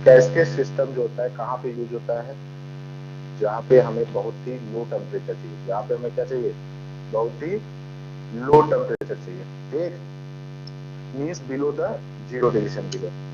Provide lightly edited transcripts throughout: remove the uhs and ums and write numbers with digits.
Cascade system जो होता है कहाँ पे यूज होता है? जहाँ पे हमें बहुत ही लो टेम्परेचर चाहिए, जहाँ पे हमें क्या चाहिए, बहुत ही लो टेम्परेचर चाहिए, ठीक, means below the 0 degree centigrade.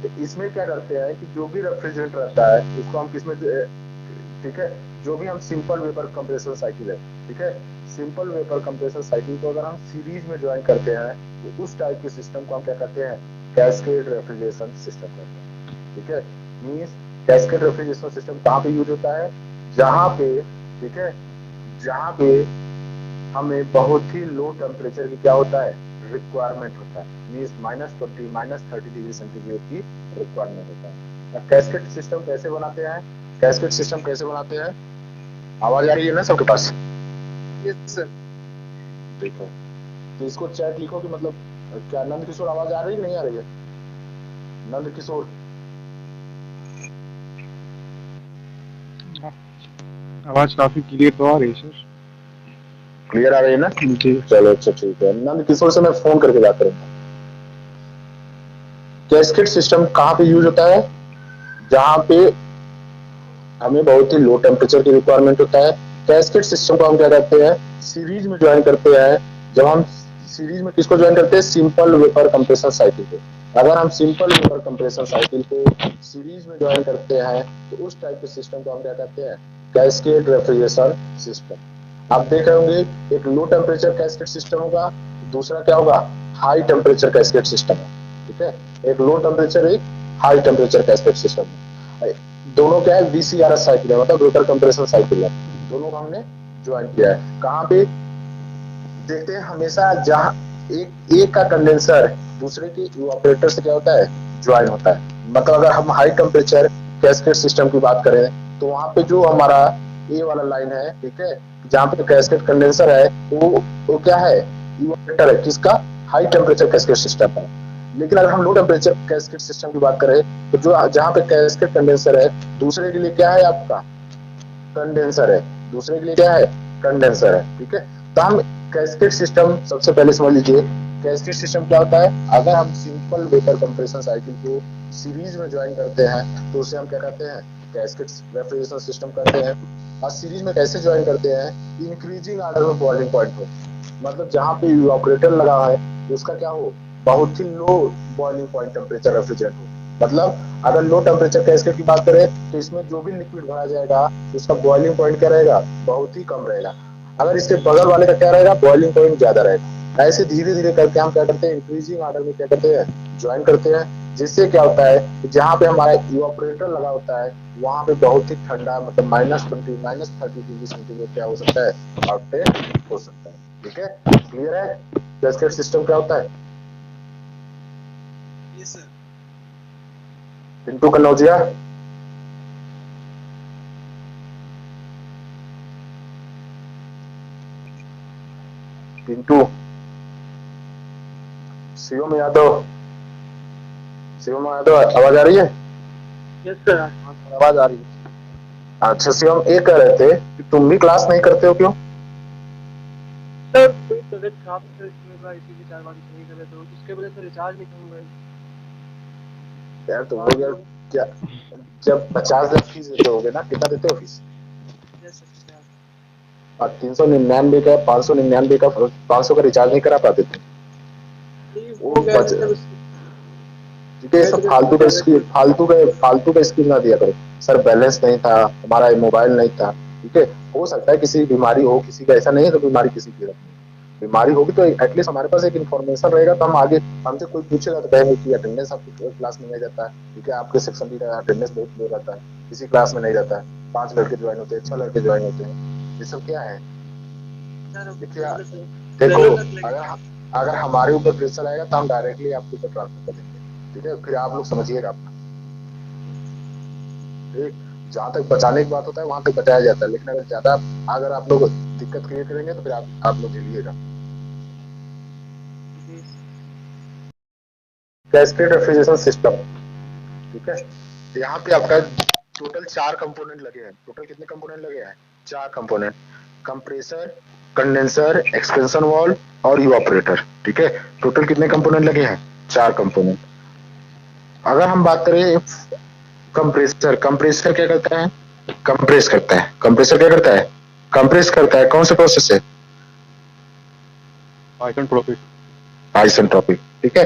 तो इसमें क्या करते हैं कि जो भी रेफ्रिजरेंट रहता है उसको हम किसमें, ठीक है, जो भी हम सिंपल वेपर कंप्रेसर साइकिल है, ठीक है, सिंपल वेपर कंप्रेसर साइकिल को अगर हम सीरीज में ज्वाइन करते हैं तो उस टाइप के सिस्टम को हम क्या कहते हैं, कैस्केड रेफ्रिजरेशन सिस्टम कहते हैं, ठीक है। मीन्स कैस्केड रेफ्रिजरेशन सिस्टम कहाँ पे यूज होता है, जहां पे, ठीक है, जहां पे हमें बहुत ही लो टेम्परेचर की क्या होता है, रिक्वायरमेंट होता है, मीन्स -20 -30 डिग्री सेंटीग्रेड की रिक्वायरमेंट होता है। अब कैस्केड सिस्टम कैसे बनाते हैं, कैस्केड सिस्टम कैसे बनाते हैं, आवाज आ रही है ना सबके पास? Yes sir. देखो, तो इसको चैट लिखो कि मतलब क्या नंद किशोर आवाज आ रही है नहीं आ रही है? नंद किशोर आवाज काफी क्लियर तो आ रही है सर। क्लियर आ रही है ना? जी। चलो अच्छा ठीक है, नंद किशोर से मैं फोन करके बात करूंगा। कैस्केड सिस्टम कहाँ पे यूज होता है, जहां पे हमें बहुत ही लो टेम्परेचर की रिक्वायरमेंट होता है। कैस्केड सिस्टम को हम क्या करते हैं, सीरीज में ज्वाइन करते हैं। जब हम सीरीज में किसको ज्वाइन करते हैं, सिंपल वेपर कंप्रेसर साइकिल को। अगर हम सिंपल वेपर कंप्रेसर साइकिल को सीरीज में ज्वाइन करते हैं तो उस टाइप के सिस्टम को हम क्या कहते हैं, कैस्केड रेफ्रिजरेशन सिस्टम। आप देख रहे होंगे एक लो टेम्परेचर कैस्केड सिस्टम होगा, दूसरा क्या होगा, हाई टेम्परेचर कैस्केड सिस्टम है, ठीक है। एक लो टेम्परेचर, एक हाई टेम्परेचर कैस्केड सिस्टम है। दोनों क्या है, VCRS साइकिल है, मतलब वेपर कंप्रेशन साइकिल है। दोनों को हमने ज्वाइन किया है। कहाँ पे देखते हैं, हमेशा जहां एक का कंडेंसर दूसरे के इवापोरेटर से क्या होता है, ज्वाइन होता है। मतलब अगर हम हाई टेम्परेचर कैस्केड सिस्टम की बात करें तो वहां पे जो हमारा ए वाला लाइन है, ठीक है, जहां पे कैस्केड कंडेंसर है, वो क्या है, इवापोरेटर है, किसका, हाई टेम्परेचर कैस्केड सिस्टम है। लेकिन अगर हम लो टेम्परेचर कैस्केड सिस्टम की बात करें तो जो जहां पे कैस्केड कंडेंसर है, दूसरे के लिए क्या है आपका, कंडेंसर है, दूसरे के लिए क्या है, कंडेंसर है, ठीक है। तो हम कैस्केड सिस्टम सबसे पहले समझ लीजिए, कैस्केड सिस्टम क्या होता है, अगर हम सिंपल वेपर कंप्रेशन साइकिल को सीरीज में ज्वाइन करते हैं तो उसे हम क्या कहते हैं, कैस्केड रेफ्रिजरेशन सिस्टम कहते हैं। और सीरीज में कैसे ज्वाइन करते हैं, इंक्रीजिंग ऑर्डर में बॉइलिंग पॉइंट हो, मतलब जहां पे इवापोरेटर लगा है उसका क्या हो, बहुत ही low boiling point temperature refrigerant हो। मतलब अगर लो टेम्परेचर कैस्केड की बात करें तो इसमें जो भी लिक्विड भरा जाएगा उसका बॉइलिंग पॉइंट क्या रहेगा, बहुत ही कम रहेगा। अगर इसके बगल वाले का क्या रहेगा, बॉइलिंग पॉइंट ज्यादा रहेगा। ऐसे धीरे धीरे करके हम क्या करते हैं, इंक्रीजिंग ऑर्डर में क्या करते हैं, ज्वाइन करते हैं। जिससे क्या होता है कि जहां पे हमारा इवापोरेटर लगा होता है वहां पे बहुत ही ठंडा, मतलब -20 -30 डिग्री सेंटीग्रेड क्या हो सकता है, ऑब्टेन हो सकता है, ठीक है। क्लियर है कैस्केड सिस्टम क्या होता है? Yes sir. पिंटू कन्नौजिया, पिंटू, शिवम यादव, शिवम यादव आवाज आ रही है? यस सर, आवाज आ रही है। अच्छा शिवम, ये कह रहे थे कि तुम भी क्लास नहीं करते हो, क्यों? सर कोई तबियत खराब है मेरा, इसीलिए 4 बार नहीं कर रहे थे, उसके वजह से रिचार्ज नहीं करूंगा। यार तुम लोग यार क्या, जब 50 दिन फीस देते होगे ना, कितना देते हो फीस? Yes sir. और 399 का, 599 का, 500 का रिचार्ज नहीं करा पाते थे? वो हो गया बच, सर। ठीक है, ये सब फालतू का स्कीम ना दिया करो। सर बैलेंस नहीं था हमारा, मोबाइल नहीं था, ठीक है। हो सकता है किसी की बीमारी हो, किसी का ऐसा नहीं है तो बीमारी किसी की नहीं, बीमारी होगी तो एटलीस्ट हमारे पास एक इन्फॉर्मेशन रहेगा तो हम आगे, हमसे कोई पूछेगा तो कहेंगे कि अटेंडेंस आपकी क्लास में नहीं रहता है, ठीक है, आपके सेक्शन की अटेंडेंस बहुत लो रहता है, किसी क्लास में नहीं रहता है, 5 लड़के ज्वाइन होते हैं, 6 लड़के ज्वाइन होते हैं, ये सब क्या है? देखिए देखो, अगर अगर हमारे ऊपर प्रेशर आएगा तो हम डायरेक्टली आपके ऊपर ट्रांसफर कर देंगे, ठीक है, फिर आप लोग समझिएगा अपना, ठीक। जहां तक बचाने की बात होता है वहां तक बचाया जाता है, लेकिन अगर ज्यादा, अगर आप लोग दिक्कत क्रिएट करेंगे तो फिर आप लोग झेलिएगा। कैस्केड रेफ्रिजरेशन सिस्टम, ठीक है, यहाँ पे आपका टोटल 4 कंपोनेंट लगे हैं। टोटल कितने कंपोनेंट लगे हैं, 4 component, compressor, condenser, expansion valve और इवापोरेटर, ठीक है। टोटल कितने कंपोनेंट लगे हैं, 4 कंपोनेंट। अगर हम बात करें कंप्रेसर कंप्रेसर क्या करता है? कंप्रेस करता है। कंप्रेसर क्या करता है? कंप्रेस करता है। कौन सा प्रोसेस है? आइसेंट्रोपिक। आइसेंट्रोपिक। ठीक है।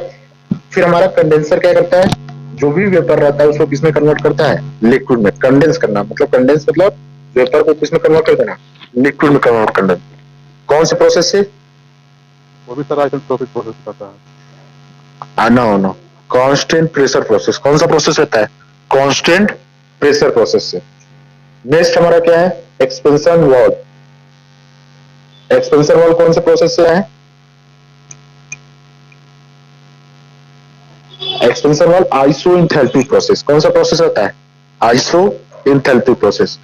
फिर हमारा कंडेंसर क्या करता है? जो भी वेपर रहता है उसको किसमें कन्वर्ट करता है? लिक्विड में। कंडेंस करना मतलब, कंडेंस मतलब वेपर को किसमें कन्वर्ट कर देना? लिक्विड में कन्वर्ट करना। कौन से प्रोसेस से? वो भी सर आइसेंट्रोपिक प्रोसेस करता है। No no, constant pressure process. कौन सा प्रोसेस रहता है? कांस्टेंट प्रेशर प्रोसेस से। नेक्स्ट हमारा क्या है? Expansion valve. एक्सपेंशन वाल्व कौन से प्रोसेस से है? Expansion valve iso enthalpy process. कौन सा प्रोसेस रहता है? Iso enthalpy process.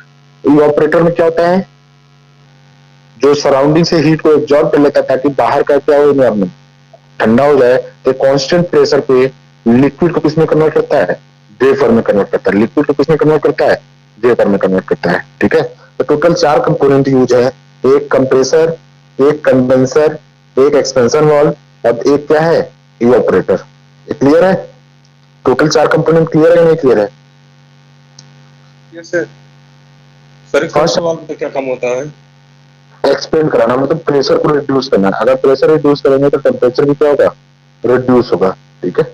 इवापोरेटर में क्या होता है? जो सराउंडिंग से हीट को एब्जॉर्ब कर लेता है ताकि बाहर का क्या हो, एनवायरमेंट ठंडा हो जाए, तो कांस्टेंट प्रेशर पे लिक्विड को किसमें कन्वर्ट करता है? वेपर में कन्वर्ट करता है। लिक्विड को किसमें कन्वर्ट करता है? वेपर में कन्वर्ट करता है। ठीक है। तो टोटल 4 कंपोनेंट यूज है। एक कंप्रेसर, एक कंडेंसर, एक एक्सपेंशन वाल्व और एक क्या है? इवापोरेटर। ये क्लियर है? टोटल 4 कंपोनेंट क्लियर है नहीं क्लियर है? Yes sir. Sir expansion valve का क्या काम होता है? एक्सपेंड कराना मतलब प्रेशर को रिड्यूस करना। अगर प्रेशर रिड्यूस करेंगे तो टेम्परेचर भी क्या होगा? रिड्यूस होगा। ठीक है।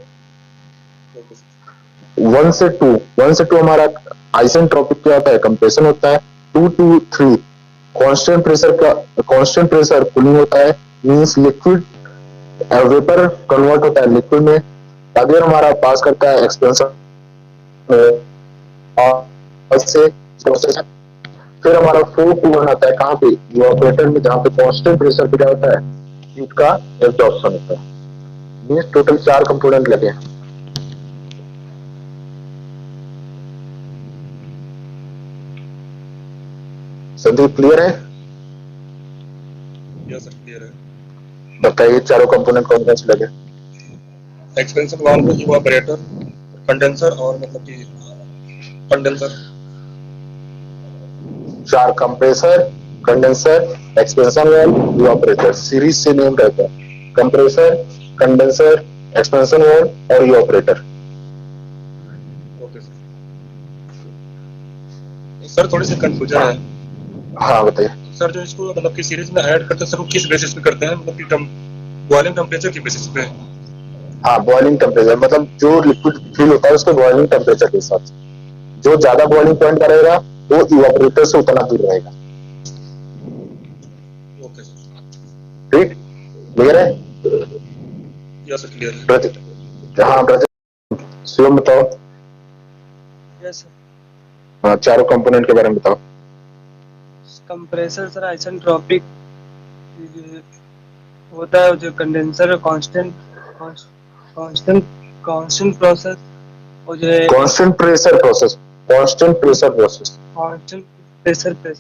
1 से 2 हमारा आइसेंट्रोपिक क्या होता है? कंप्रेशन होता है। 2 to 3 कांस्टेंट प्रेशर का, कांस्टेंट प्रेशर कूलिंग होता है। मींस लिक्विड वेपर कन्वर्ट होता है लिक्विड में। अगर हमारा पास करता है एक्सपेंशन और से प्रोसेस। फिर हमारा 4 to 1 आता है कहाँ पे? इवापोरेटर में, जहाँ पे कांस्टेंट प्रेशर पे क्या होता है? हीट का एब्जॉर्प्शन होता है। मींस टोटल 4 कंपोनेंट लगे। संदीप क्लियर है? यस सर क्लियर है। बताइए चारों कंपोनेंट कौन कौन से लगे? एक्सपेंशन वाल्व में इवापोरेटर, कंडेंसर और मतलब कि condenser. 4 compressor, condenser, expansion valve, evaporator. Series से नेम रहता है। कंप्रेसर, कंडेंसर, एक्सपेंशन वाल्व और इवापोरेटर। Okay sir. सर थोड़ी सी कंफ्यूजन है। हाँ बताइए। सर जो इसको मतलब कि सीरीज में ऐड करते हैं सर वो किस बेसिस पे करते हैं? मतलब कि बॉइलिंग टेम्परेचर की बेसिस पे? हाँ, बॉइलिंग टेम्परेचर मतलब जो लिक्विड फिल होता है उसके बॉइलिंग टेम्परेचर के हिसाब से। जो ज्यादा बॉइलिंग पॉइंट का रहेगा वो इवापोरेटर से उतना दूर रहेगा। Okay sir. ठीक, क्लियर है? यस सर क्लियर है। हाँ शिवम बताओ। यस हाँ, चारों कंपोनेंट के बारे में बताओ। कंप्रेसर सर आइसेंट्रोपिक होता है। जो condenser constant constant constant process और जो है constant pressure process. Constant pressure process. Constant pressure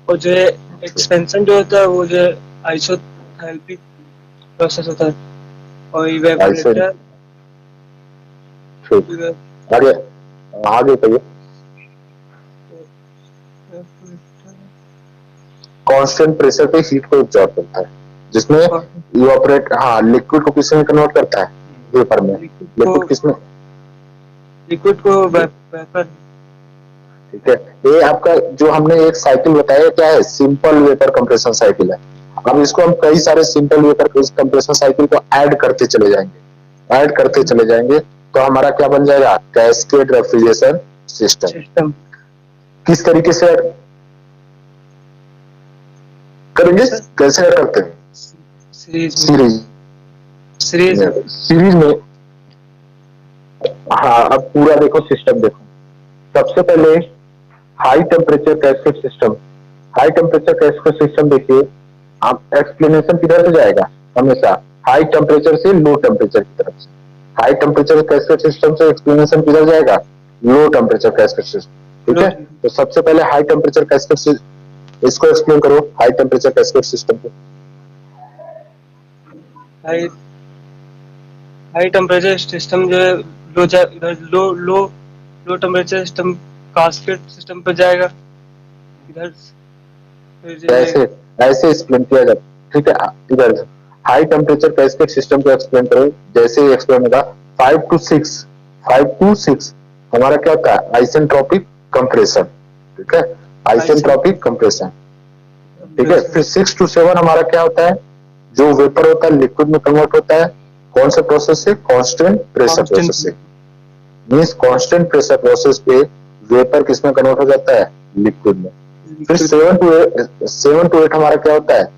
और जो है एक्सपेंशन जो होता है वो जो है आइसोथैल्पिक प्रोसेस होता है। और इवेपोरेटर आगे आगे कहिए। कांस्टेंट प्रेशर पे हीट को एब्जॉर्ब करता है, जिसमें इवापोरेट, हाँ, लिक्विड को किसमें कन्वर्ट करता है? वेपर में। लिक्विड किसमें? लिक्विड को वेपर। ठीक है। ये आपका जो हमने एक साइकिल बताया क्या है? सिंपल वेपर कंप्रेशन साइकिल है। अब इसको हम कई सारे सिंपल वेपर कंप्रेशन साइकिल को ऐड करते चले जाएंगे, ऐड करते चले जाएंगे तो हमारा क्या बन जाएगा? Cascade refrigeration system. किस तरीके से ऐड करेंगे? कैसे ऐड करते हैं? सीरीज में। हाँ, अब पूरा देखो सिस्टम देखो। सबसे पहले high temperature cascade system. High temperature cascade system देखिए, आप एक्सप्लेनेशन किधर से जाएगा? हमेशा हाई टेम्परेचर से लो टेम्परेचर की तरफ से। हाई टेम्परेचर कैस्केड सिस्टम से एक्सप्लेनेशन किधर जाएगा? Low temperature cascade system. ठीक है। तो सबसे पहले हाई टेम्परेचर कैस्केड से इसको एक्सप्लेन करो। हाई टेम्परेचर कैस्केड सिस्टम को। हाई टेम्परेचर सिस्टम जो है low low low temperature system cascade system पे जाएगा। इधर ऐसे ऐसे एक्सप्लेन किया जाता। ठीक है। इधर हाई टेम्परेचर कैस्केड सिस्टम को एक्सप्लेन करो। जैसे ही एक्सप्लेन होगा 5 to 6 हमारा क्या होता है, आइसेंट्रोपिक कंप्रेशन, ठीक है, आइसेंट्रोपिक कंप्रेशन, ठीक है। फिर 6 to 7 हमारा क्या होता है, जो वेपर होता है लिक्विड में कन्वर्ट होता है, कौन से प्रोसेस से, कांस्टेंट प्रेशर प्रोसेस से। मींस कांस्टेंट प्रेशर प्रोसेस पे वेपर किसमें कन्वर्ट हो जाता है, लिक्विड में। फिर 7 to 8 हमारा क्या होता है,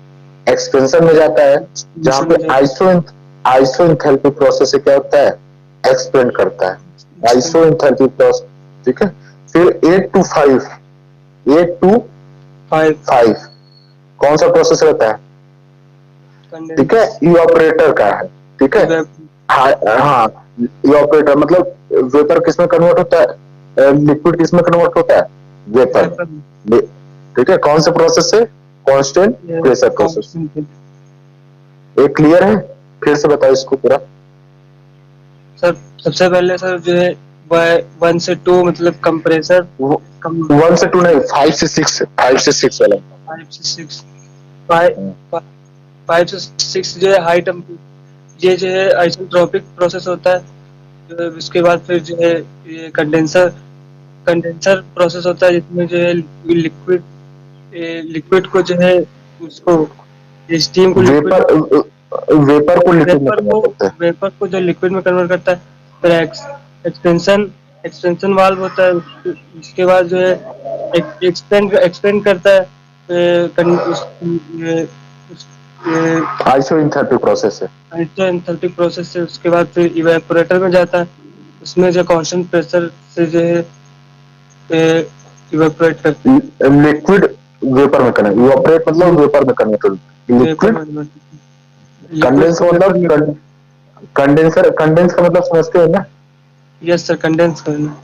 एक्सपेंशन में जाता है, जहां पे आइसोएंथैल्पी प्रोसेस से क्या होता है, एक्सपेंड करता है, आइसोएंथैल्पी प्रोसेस, ठीक है। फिर 8 to 5 कौन सा प्रोसेस रहता है, ठीक है, इवापोरेटर का है, ठीक है। हाँ, इवापोरेटर मतलब वेपर किसमें कन्वर्ट होता है, लिक्विड किसमें कन्वर्ट होता है, वेपर, ठीक है। कौन से प्रोसेस से, कांस्टेंट प्रेशर प्रोसेस। ये क्लियर है, फिर से बताओ इसको पूरा। सर सबसे पहले सर जो है 1 से 2 मतलब कंप्रेसर, 1 से 2 नहीं, 5 से 6 वाला। 5 से 6 5 से 6 जो है हाई टेम्परेचर, ये जो है आइसेंट्रोपिक प्रोसेस होता है। जो उसके बाद फिर जो है ये कंडेंसर प्रोसेस होता है, जिसमें जो है लिक्विड को जो है उसको स्टीम को वेपर को लिक्विड में कन्वर्ट करता है, वेपर को जो लिक्विड में कन्वर्ट करता है। फिर एक्सपेंशन वाल्व होता है, उसके बाद जो है एक्सपेंड करता है आइसोएंथैल्पिक प्रोसेस है, आइसोएंथैल्पिक प्रोसेस से। उसके बाद फिर इवेपोरेटर में जाता है, उसमें जो कांस्टेंट प्रेशर से जो है इवेपोरेट करते हैं, लिक्विड वेपर में कन्वर्ट, इवेपोरेट मतलब वेपर में कन्वर्ट, लिक्विड कंडेंस मतलब कंडेंस का मतलब समझते हो ना। यस सर, कंडेंस करना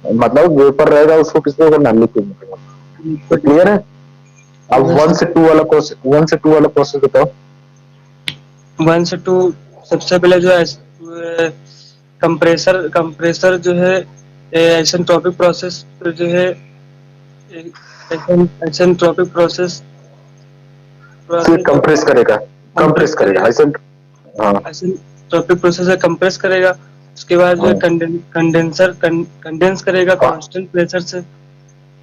मतलब वेपर रहेगा उसको किसमें करना, लिक्विड में करना। क्लियर है। अब 1 से 2 वाला प्रोसेस बताओ। 1 से 2 सबसे पहले जो है कंप्रेसर जो है आइसेंट्रोपिक प्रोसेस जो है आइसेंट्रोपिक प्रोसेस कंप्रेस करेगा आइसेंट्रोपिक प्रोसेस है, कंप्रेस करेगा। उसके बाद जो है कंडेंस करेगा कांस्टेंट प्रेशर से।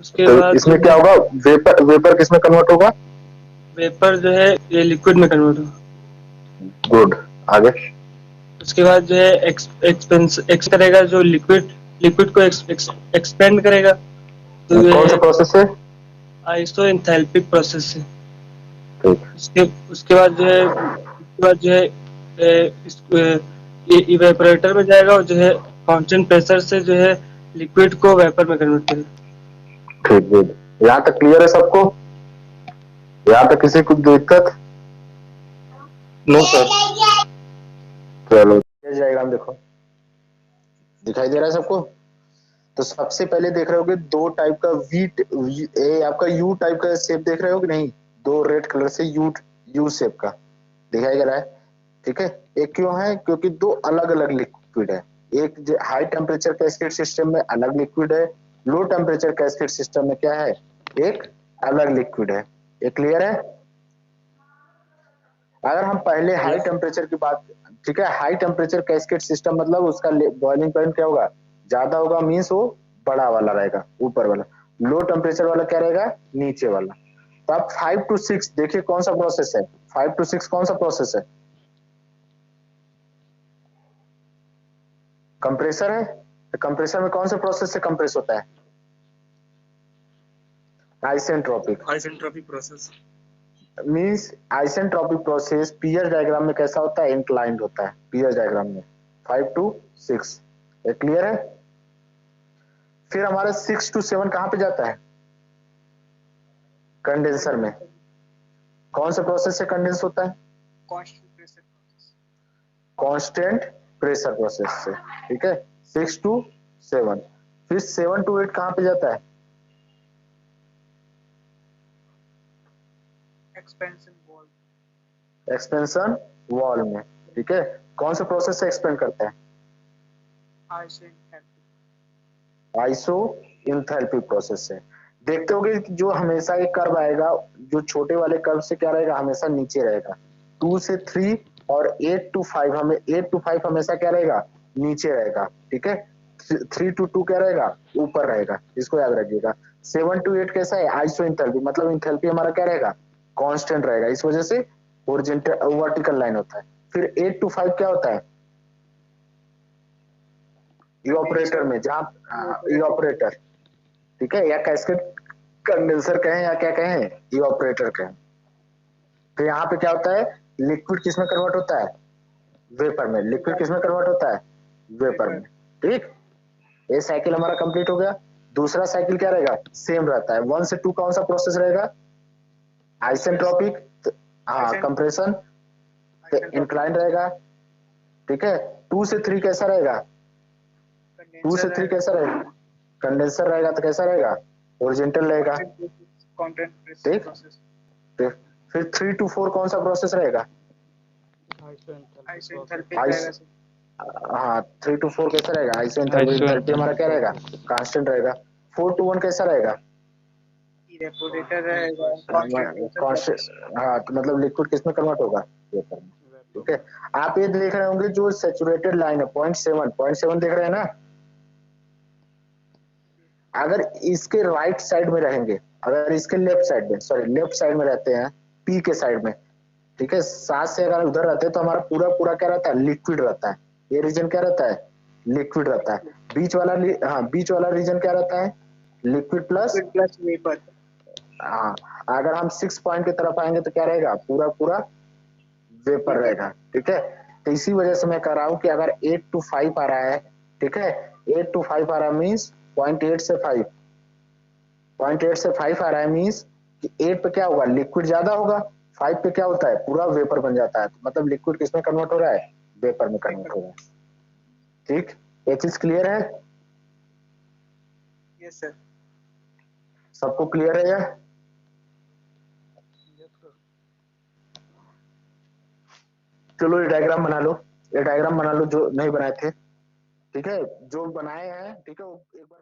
उसके तो बाद इसमें क्या होगा, वेपर किसमें कन्वर्ट होगा, वेपर जो है ये लिक्विड में कन्वर्ट होगा। गुड, आगे। उसके बाद जो है एक्स करेगा, जो लिक्विड को एक्सपेंड करेगा। तो कौन सा प्रोसेस है, आइसोएंथैल्पिक प्रोसेस से। ठीक। उसके बाद जो है इवेपोरेटर में जाएगा, और जो है कांस्टेंट प्रेशर से जो है लिक्विड को वेपर में कन्वर्ट करेगा। ठीक, गुड। यहाँ तक क्लियर है सबको, यहाँ तक किसी को दिक्कत, नो सर। चलो डायग्राम देखो, दिखाई दे रहा है सबको। तो सबसे पहले देख रहे होगे 2 टाइप का आपका यू टाइप का शेप देख रहे हो कि नहीं, 2 रेड कलर से यू शेप का दिखाई दे रहा है, ठीक है। एक क्यों है, क्योंकि 2 अलग अलग लिक्विड है। एक हाई टेम्परेचर कैस्केड सिस्टम में अलग लिक्विड है, लो टेम्परेचर कैस्केड सिस्टम में क्या है, एक अलग लिक्विड है। ये क्लियर है। अगर हम पहले हाई टेम्परेचर की बात, ठीक है, हाई टेम्परेचर कैस्केड सिस्टम मतलब उसका बॉइलिंग पॉइंट क्या होगा, ज्यादा होगा, मींस वो बड़ा वाला रहेगा, ऊपर वाला। लो टेम्परेचर वाला क्या रहेगा, नीचे वाला। तो अब 5 to 6 देखिए कौन सा प्रोसेस है, 5 to 6 कौन सा प्रोसेस है, कंप्रेसर है। तो कंप्रेसर में कौन से प्रोसेस से कंप्रेस होता है, isentropic process. Means isentropic process peer diagram में कैसा होता है, इंक्लाइंड होता है पीयर डायग्राम में, 5 to 6। ये क्लियर है। फिर हमारा 6 to 7 कहां पे जाता है, कंडेंसर में। कौन से प्रोसेस से कंडेंस होता है, कांस्टेंट प्रेशर प्रोसेस से, ठीक है। 6 to 7। फिर 7 to 8 कहां पे जाता है, एक्सपेंशन वॉल में, ठीक है। कौन से प्रोसेस से एक्सपेंड करता है, आइसोएंथैल्पिक प्रोसेस से। देखते होगे कि जो हमेशा एक कर्व आएगा, जो छोटे वाले कर्व से क्या रहेगा, हमेशा नीचे रहेगा। 2 से 3 और 8 to 5 हमेशा क्या रहेगा, नीचे रहेगा, ठीक है। 3 to 2 क्या रहेगा, ऊपर रहेगा, इसको याद रखिएगा। 7 to 8 कैसा है, आइसो इंथैल्पी, मतलब इंथैल्पी हमारा क्या रहेगा, कांस्टेंट रहेगा, इस वजह से हॉरिजॉन्टल वर्टिकल लाइन होता है। फिर 8 to 5 क्या होता है, इवापोरेटर में, जहां इवापोरेटर, ठीक है, या कैस्केड कंडेंसर कहें या क्या कहें, इवापोरेटर कहें। तो यहाँ पे क्या होता है, लिक्विड किसमें कन्वर्ट होता है, वेपर में। लिक्विड किसमें कन्वर्ट होता है, वेपर में। ठीक, ये साइकिल हमारा कंप्लीट हो गया। दूसरा साइकिल क्या रहेगा, सेम रहता है। 1 से 2 कौन सा प्रोसेस रहेगा, आइसेंट्रोपिक, हाँ कंप्रेशन, इंक्लाइन रहेगा, ठीक है। 2 से 3 कैसा रहेगा, 2 से 3 कैसा रहेगा, कंडेंसर रहेगा, तो कैसा रहेगा, हॉरिजॉन्टल रहेगा, ठीक। तो फिर 3 to 4 कौन सा प्रोसेस रहेगा, हाँ 3 to 4 कैसा रहेगा, आइसेंट्रोपिक, इंथैल्पी हमारा क्या रहेगा, कांस्टेंट रहेगा। 4 to 1 कैसा रहेगा, हाँ, तो मतलब लिक्विड किसमें कन्वर्ट होगा, वेपर में, ठीक है। आप ये देख रहे होंगे जो सैचुरेटेड लाइन है 0.7 देख रहे हैं ना, अगर इसके राइट साइड में रहेंगे, अगर इसके लेफ्ट साइड में, सॉरी लेफ्ट साइड में रहते हैं, पी के साइड में, ठीक है, 7 से अगर उधर रहते हैं तो हमारा पूरा पूरा क्या रहता है, लिक्विड रहता है। ये रीजन क्या रहता है, लिक्विड रहता है। बीच वाला हाँ, बीच वाला रीजन क्या रहता है, लिक्विड प्लस वेपर। हाँ। अगर हम 6 पॉइंट की तरफ आएंगे तो क्या रहेगा, पूरा पूरा वेपर रहेगा, ठीक है। तो इसी वजह से मैं कह रहा हूं कि अगर 8 to 5 आ रहा है, ठीक है, 8 to 5 आ रहा है मीन्स 0.8 से 5, 0.8 से 5 आ रहा है मीन्स कि 8 पे क्या होगा, लिक्विड ज्यादा होगा, 5 पे क्या होता है, पूरा वेपर बन जाता है। तो मतलब लिक्विड किसमें कन्वर्ट हो रहा है, वेपर में कन्वर्ट हो रहा है, ठीक। ये चीज क्लियर है, यस सर। सबको क्लियर है यह, चलो ये डायग्राम बना लो, ये डायग्राम बना लो जो नहीं बनाए थे, ठीक है, जो बनाए हैं, ठीक है, वो एक बार